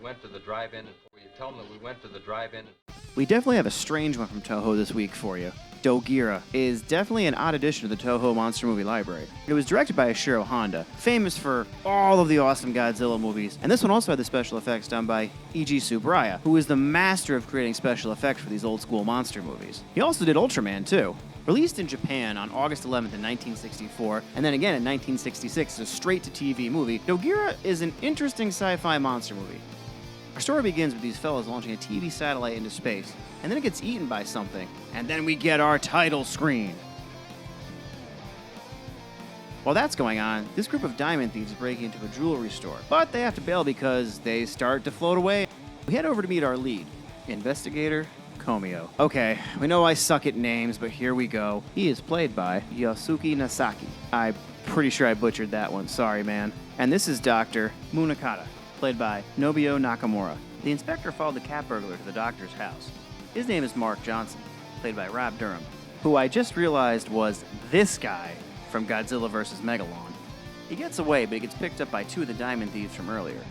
went to the drive-in. Will you tell them that we went to the drive-in? We definitely have a strange one from Toho this week for you. Dogora is definitely an odd addition to the Toho monster movie library. It was directed by Ishiro Honda, famous for all of the awesome Godzilla movies, and this one also had the special effects done by E.G. Tsuburaya, who is the master of creating special effects for these old-school monster movies. He also did Ultraman, too. Released in Japan on August 11th in 1964, and then again in 1966 as a straight-to-TV movie, Dogora is an interesting sci-fi monster movie. Our story begins with these fellas launching a TV satellite into space, and then it gets eaten by something, and then we get our title screen. While that's going on, this group of diamond thieves break into a jewelry store, but they have to bail because they start to float away. We head over to meet our lead, Investigator Komio. Okay, we know I suck at names, but here we go. He is played by Yosuke Nasaki. I'm pretty sure I butchered that one, sorry man. And this is Dr. Munakata, played by Nobuo Nakamura. The inspector followed the cat burglar to the doctor's house. His name is Mark Johnson, played by Rob Durham, who I just realized was this guy from Godzilla vs. Megalon. He gets away, but he gets picked up by two of the diamond thieves from earlier.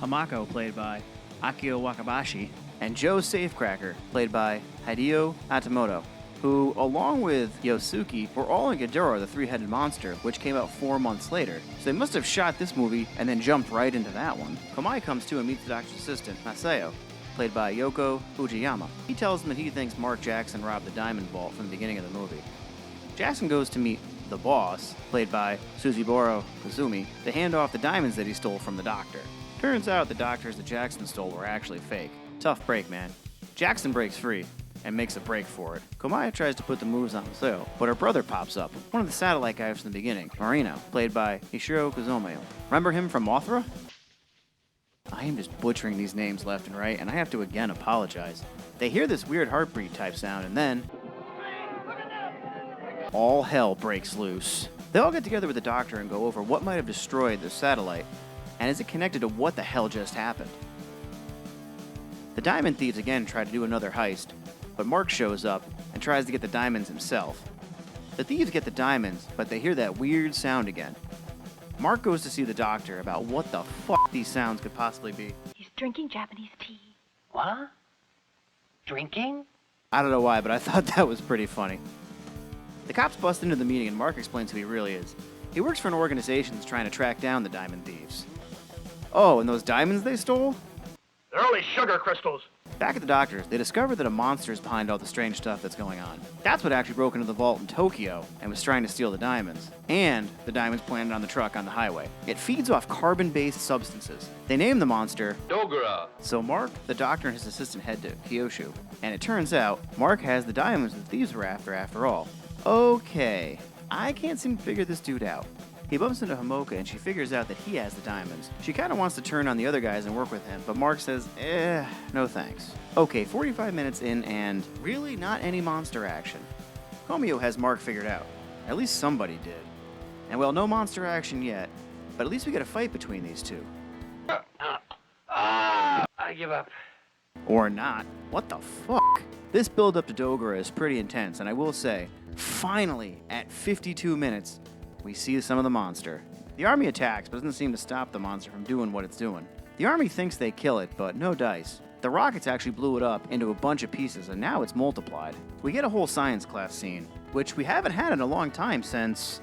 Hamako, played by Akio Wakabashi, and Joe Safecracker, played by Hideo Hatamoto, who, along with Yosuke, were all in Ghidorah, the three-headed monster, which came out 4 months later. So they must have shot this movie and then jumped right into that one. Komai comes to and meets the doctor's assistant, Masayo, played by Yoko Fujiyama. He tells him that he thinks Mark Jackson robbed the Diamond Vault from the beginning of the movie. Jackson goes to meet the boss, played by Suziboro Kazumi, to hand off the diamonds that he stole from the doctor. Turns out the doctors that Jackson stole were actually fake. Tough break, man. Jackson breaks free and makes a break for it. Komaya tries to put the moves on Masayo, but her brother pops up, one of the satellite guys from the beginning, Marino, played by Ishiro Kuzume. Remember him from Mothra? I am just butchering these names left and right, and I have to again apologize. They hear this weird heartbeat type sound, and then all hell breaks loose. They all get together with the doctor and go over what might have destroyed the satellite, and is it connected to what the hell just happened? The diamond thieves again try to do another heist, but Mark shows up and tries to get the diamonds himself. The thieves get the diamonds, but they hear that weird sound again. Mark goes to see the doctor about what the fuck these sounds could possibly be. He's drinking Japanese tea. What? Drinking? I don't know why, but I thought that was pretty funny. The cops bust into the meeting and Mark explains who he really is. He works for an organization that's trying to track down the diamond thieves. Oh, and those diamonds they stole? They're only sugar crystals. Back at the doctor's, they discover that a monster is behind all the strange stuff that's going on. That's what actually broke into the vault in Tokyo and was trying to steal the diamonds. And the diamonds planted on the truck on the highway. It feeds off carbon-based substances. They name the monster Dogora. So Mark, the doctor, and his assistant head to Kyushu. And it turns out, Mark has the diamonds the thieves were after all. Okay, I can't seem to figure this dude out. He bumps into Hamoka and she figures out that he has the diamonds. She kind of wants to turn on the other guys and work with him, but Mark says, no thanks. Okay, 45 minutes in and really not any monster action. Komio has Mark figured out. At least somebody did. And well, no monster action yet, but at least we get a fight between these two. I give up. Or not. What the fuck? This build up to Dogora is pretty intense, and I will say, finally, at 52 minutes, we see some of the monster. The army attacks, but doesn't seem to stop the monster from doing what it's doing. The army thinks they kill it, but no dice. The rockets actually blew it up into a bunch of pieces, and now it's multiplied. We get a whole science class scene, which we haven't had in a long time since...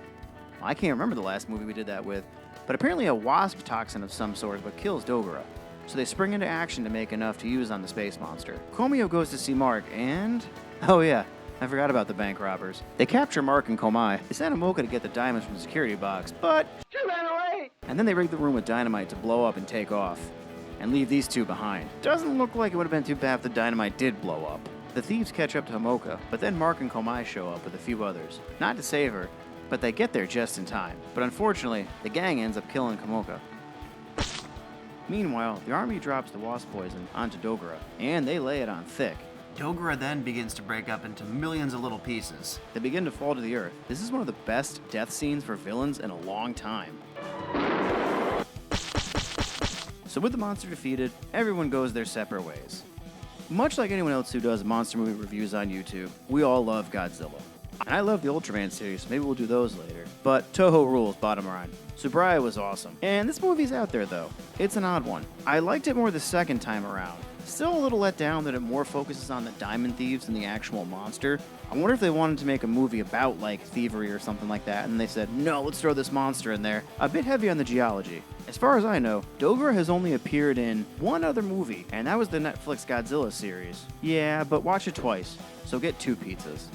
I can't remember the last movie we did that with, but apparently a wasp toxin of some sort is what kills Dogora. So they spring into action to make enough to use on the space monster. Komio goes to see Mark, and... oh yeah, I forgot about the bank robbers. They capture Mark and Komai. They send Hamoka to get the diamonds from the security box, but... she ran away! And then they rig the room with dynamite to blow up and take off, and leave these two behind. Doesn't look like it would have been too bad if the dynamite did blow up. The thieves catch up to Hamoka, but then Mark and Komai show up with a few others. Not to save her, but they get there just in time. But unfortunately, the gang ends up killing Hamoka. Meanwhile, the army drops the wasp poison onto Dogora, and they lay it on thick. Dogora then begins to break up into millions of little pieces. They begin to fall to the earth. This is one of the best death scenes for villains in a long time. So with the monster defeated, everyone goes their separate ways. Much like anyone else who does monster movie reviews on YouTube, we all love Godzilla. And I love the Ultraman series, so maybe we'll do those later. But Toho rules, bottom line. Subraya was awesome. And this movie's out there, though. It's an odd one. I liked it more the second time around. Still a little let down that it more focuses on the diamond thieves than the actual monster. I wonder if they wanted to make a movie about, like, thievery or something like that, and they said, no, let's throw this monster in there. A bit heavy on the geology. As far as I know, Dogora has only appeared in one other movie, and that was the Netflix Godzilla series. Yeah, but watch it twice, so get 2 pizzas.